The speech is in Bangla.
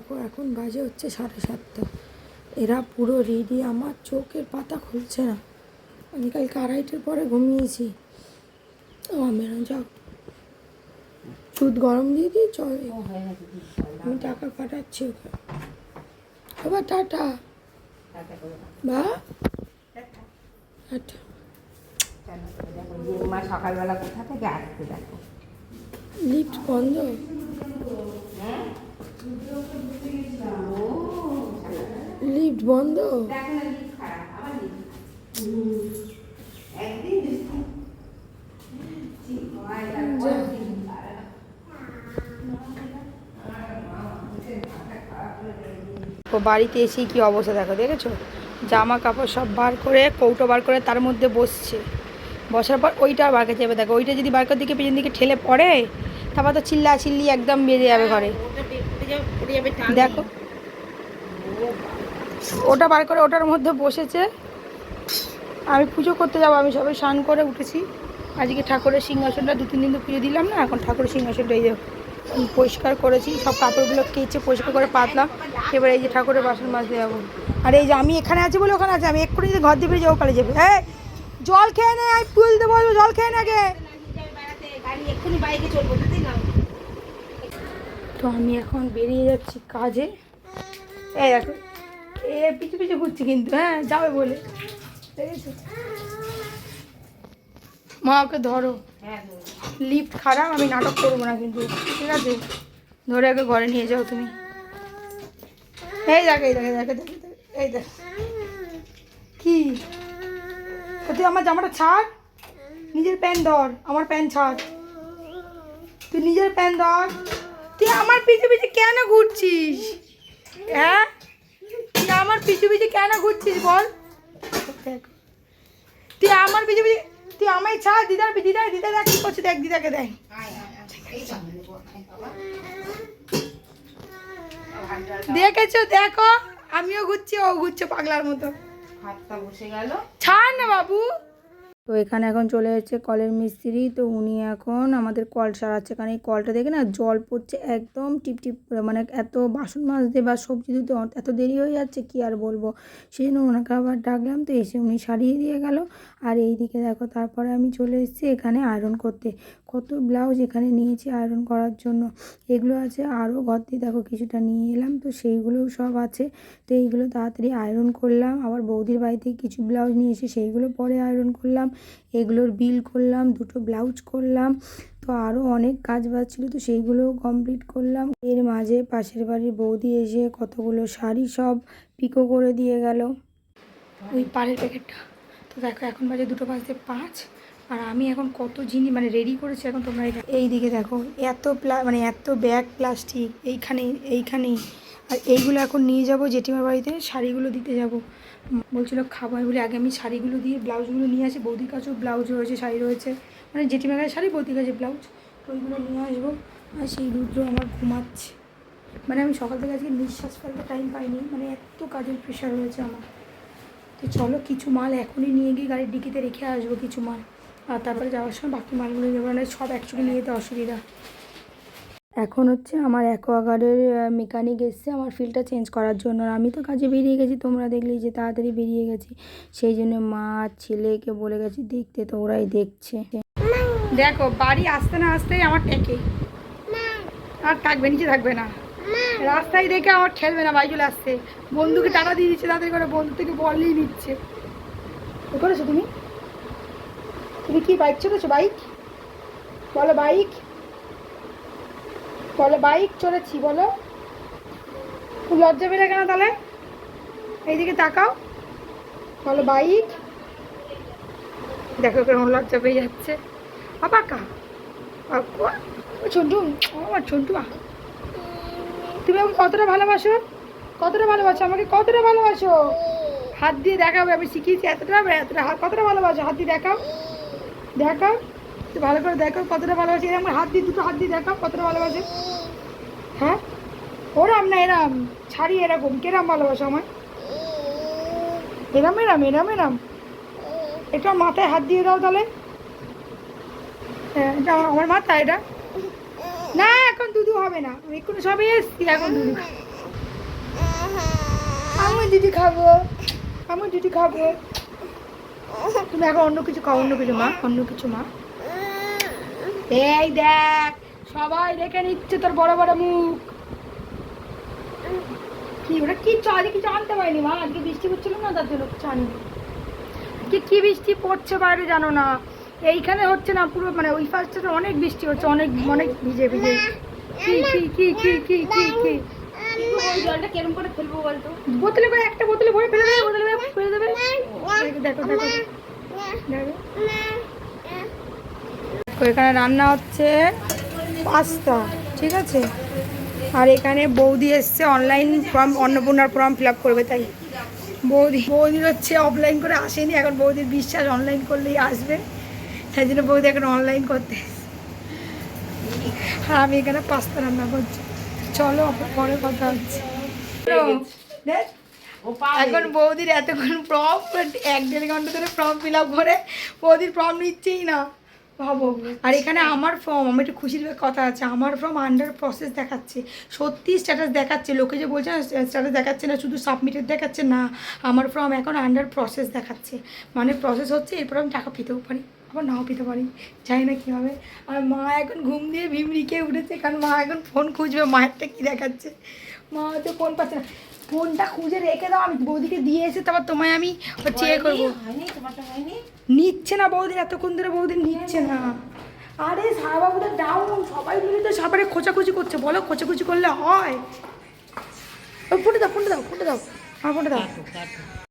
দেখো এখন বাজে হচ্ছে 7:30। এরা পুরো রেডি, আমার চোখের পাতা খুলছে না। আমি কালকে 2:30টার পরে ঘুমিয়েছি। মেরো যাও, দুধ গরম দিয়ে দিয়ে চল, আমি টাকা পাঠাচ্ছি ওকে। আবার টাটা বা টাটা। মা সকালবেলা কোথা থেকে আসতে দেখো, লিফট বন্ধ, লিফট বন্ধ। বাড়িতে এসেই কি অবস্থা দেখো, দেখেছো? জামা কাপড় সব বার করে, কৌটো বার করে তার মধ্যে বসছে। বসার পর ওইটা বার করতে যাবে, দেখো ওইটা যদি বার করতে দিকে পেছন দিকে ঠেলে পড়ে, তারপর তো চিল্লা চিল্লি একদম বেড়ে যাবে ঘরে। দেখো ওটা বার করে ওটার মধ্যে বসেছে। আমি পুজো করতে যাবো, আমি সবাই স্নান করে উঠেছি। আজকে ঠাকুরের সিংহাসনটা 2-3 দিন তো পুজো দিলাম না, এখন ঠাকুরের সিংহাসনটা এই যে পরিষ্কার করেছি, সব কাপড়গুলো কেচে পরিষ্কার করে পাতলাম। এবার এই যে ঠাকুরের বাসন মাজতে যাবো। আর এই যে আমি এখানে আছি বলে ওখানে আছে, আমি এক্ষুনি যদি ঘর দিয়ে যাবো পালিয়ে যাবে। হ্যাঁ জল খেয়ে নে, আমি পুজো দিতে বলবো, জল খেয়ে নে আগে। তো আমি এখন বেরিয়ে যাচ্ছি কাজে। এই দেখো এ পিছু পিছু ঘুরছি কিন্তু, হ্যাঁ যাবে বলে, ঠিক আছে? মা ওকে ধরো, লিফট খারাপ, আমি নাটক করবো না কিন্তু, ঠিক আছে? ধরে আগে ঘরে নিয়ে যাও তুমি। এই দেখ এই দেখ এই দেখ এই দেখ কি, তুই আমার জামাটা ছাড়, নিজের প্যান্ট ধর, আমার প্যান্ট ছাড়, তুই নিজের প্যান্ট ধর। তুই আমার পিছু পিছু কেন ঘুরছিস? হ্যাঁ তুই আমার পিছু পিছু কেন ঘুরছিস বল? তুই আমার পিছু পিছু, তুই আমায় ছাড়। দিদা দিদা দিদা দেখ কি করছে, দেখ দিদাকে দেখ। দেখেছো, দেখো আমিও ঘুরছি, ও ঘুরছে পাগলার মতো। হাতটা বসে গেল, ছাড় না বাবু। তো এখানে এখন চলে যাচ্ছে কলের মিস্ত্রি, তো উনি এখন আমাদের কল সারাচ্ছে। কারণ এই কলটা দেখে না জল পড়ছে একদম টিপ টিপ করে, মানে এত বাসন মাজতে বা সবজি ধুতে এত দেরি হয়ে যাচ্ছে কি আর বলবো। সেই জন্য ওনাকে আবার ডাকলাম, তো এসে উনি সারিয়ে দিয়ে গেল। আর এই দিকে দেখো তারপরে আমি চলে এসেছি এখানে আয়রন করতে। কত ব্লাউজ এখানে নিয়েছি আয়রন করার জন্য, এগুলো আছে আরও ঘর দিয়ে দেখো কিছুটা নিয়ে এলাম, তো সেইগুলোও সব আছে। তো এইগুলো তাড়াতাড়ি আয়রন করলাম। আবার বৌদির বাড়িতে কিছু ব্লাউজ নিয়ে এসে সেইগুলো পরে আয়রন করলাম। এগুলোর বিল করলাম, 2টো ব্লাউজ করলাম। তো আরও অনেক কাজ বাজ ছিল, তো সেইগুলোও কমপ্লিট করলাম। এর মাঝে পাশের বাড়ির বৌদি এসে কতগুলো শাড়ি সব পিকো করে দিয়ে গেল, ওই পাড়ের প্যাকেটটা। তো দেখো এখন বাজে 2:05, আর আমি এখন কত জিনিস মানে রেডি করেছি এখন তোমরা এই দিকে দেখো। এত মানে এত ব্যাগ প্লাস্টিক এইখানেই। আর এইগুলো এখন নিয়ে যাব জেঠিমার বাড়িতে, শাড়িগুলো দিতে যাব। বলছিল খাবার বলে আগে আমি শাড়িগুলো দিয়ে ব্লাউজগুলো নিয়ে আসি। বৌদির কাছেও ব্লাউজ রয়েছে, শাড়ি রয়েছে, মানে জেঠিমার কাছে শাড়ি, বৌদির কাছে ব্লাউজ, ওইগুলো নিয়ে আসবো। আর সেই রুদ্র আমার ঘুমাচ্ছে, মানে আমি সকাল থেকে আজকে নিঃশ্বাস ফেলতে টাইম পাইনি, মানে এত কাজের প্রেশার রয়েছে আমার। তো চলো কিছু মাল এখনই নিয়ে গিয়ে গাড়ির ডিকিতে রেখে আসবো কিছু মাল, আর তারপরে যাওয়ার সময় বাকি মালগুলো যাবো, মানে সব একচুয়ালি নিয়ে যেতে অসুবিধা। এখন হচ্ছে আমার অ্যাকোয়াগার্ডের মেকানিক এসছে আমার ফিল্টার চেঞ্জ করার জন্য। আমি তো কাজে বেরিয়ে গেছি, তোমরা দেখলেই যে তাড়াতাড়ি বেরিয়ে গেছি। সেই জন্য মা ছেলেকে বলে গেছি দেখতে, তো ওরাই দেখছে। দেখো বাড়ি আসতে না আসতেই আমার টেকে, আর থাকবে নিচে থাকবে না, রাস্তায় দেখে আমার খেলবে না, বাড়ি চলে আসছে। বন্ধুকে টাকা দিয়ে দিচ্ছে তাড়াতাড়ি করে, বন্ধু থেকে বললেই নিচ্ছে। কি করেছো তুমি? তুমি কি বাইক চলেছো? বাইক বলো, বাইক বলো, বাইক চলেছি বলো। খুব লজ্জা পেলে কেন তাহলে? এইদিকে তাকাও, বলো বাইক। দেখো কেমন লজ্জা পেয়ে যাচ্ছে। পাকা ছোটু, আমার ছোটু, তুমি আমাকে কতটা ভালোবাসো, কতটা ভালোবাসো আমাকে, কতটা ভালোবাসো? হাত দিয়ে দেখাবে, আমি শিখিয়েছি এতটা এতটা, কতটা ভালোবাসো হাত দিয়ে দেখাও, দেখাও ভালো করে দেখো কতটা ভালোবাসো। এরকম হাত দিয়ে, 2টো হাত দিয়ে দেখাও কতটা ভালোবাসো। হ্যাঁ ওরাম না এরাম, ছাড়ি এরকম, কেরাম ভালোবাসো আমায়, এরাম এরাম এরাম এরাম। এটা মাথায় হাত দিয়ে দাও তাহলে। হ্যাঁ এটা আমার মাথা, এটা না এখন দুধু হবে না, আমি এক্ষুনি সবে এসছি, এখন দুধু ডিটি খাবো, আমি ডিটি খাবো। তুমি এখন অন্য কিছু খাও, অন্য কিছু মা, অন্য কিছু মা। এই দেখ সবাই দেখে নিচ্ছে তোর বড় বড় মুখ। কি ওটা কি আজকে কিছু আনতে পারিনি মা, আজকে বৃষ্টি পড়ছিল না তার জন্য কিছু আনিনি। কি বৃষ্টি পড়ছে বাইরে জানো না, এইখানে হচ্ছে না পুরো, মানে ওই পাশটাতে অনেক বৃষ্টি হচ্ছে, অনেক অনেক ভিজে ভিজে। কি কি কি কি কি কি কি জলটা কেরম করে ফেলবো বলতো? বোতলে করে, একটা বোতলে ভরে ফেলে দেবে, বোতলে ফেলে দেবে। দেখো দেখো দেখো, এখানে রান্না হচ্ছে পাস্তা, ঠিক আছে। আর এখানে বৌদি এসছে অনলাইন ফর্ম, অন্নপূর্ণার ফর্ম ফিল আপ করবে, তাই বৌদির হচ্ছে অফলাইন করে আসেনি, এখন বৌদির বিশ্বাস অনলাইন করলেই আসবে, তাই জন্য বৌদি এখন অনলাইন করতে। আর আমি এখানে পাস্তা রান্না করছি। চলো পরে কথা হচ্ছে। এখন বৌদির এতক্ষণ ফর্ম 1-1.5 ঘন্টা ধরে ফর্ম ফিল আপ করে বৌদির ফর্ম নিচ্ছেই না, ভাবো। আর এখানে আমার ফর্ম, আমার একটু খুশির কথা আছে, আমার ফর্ম আন্ডার প্রসেস দেখাচ্ছে, সত্যি স্ট্যাটাস দেখাচ্ছে। লোকে যে বলছে না স্ট্যাটাস দেখাচ্ছে না, শুধু সাবমিটেড দেখাচ্ছে, না আমার ফর্ম এখন আন্ডার প্রসেস দেখাচ্ছে, মানে প্রসেস হচ্ছে, এরপর আমি টাকা পেতেও পারি, আবার নাও পেতে পারি, জানি না কী হবে। আর মা এখন ঘুম দিয়ে ভিমরিকে উঠেছে, কারণ মা এখন ফোন খুঁজবে, মায়েরটা কী দেখাচ্ছে। মা হয়তো ফোন পাচ্ছে না, ফোনটা খুঁজে রেখে দাও, আমি বৌদিকে দিয়ে এসে তারপর তোমায় আমি চেক করবো। নিচ্ছে না বৌদি, এতক্ষণ ধরে বৌদি নিচ্ছে না। আরে সারা বাবুদের ডাউন, সবাই মিলে তো সবাই খোঁচাখুচি করছে, বলো খোঁচাখুচি করলে হয়? ওই ফোনটা দাও, ফোনটা দাও, ফোনটা দাও, আমার ফোনটা দাও।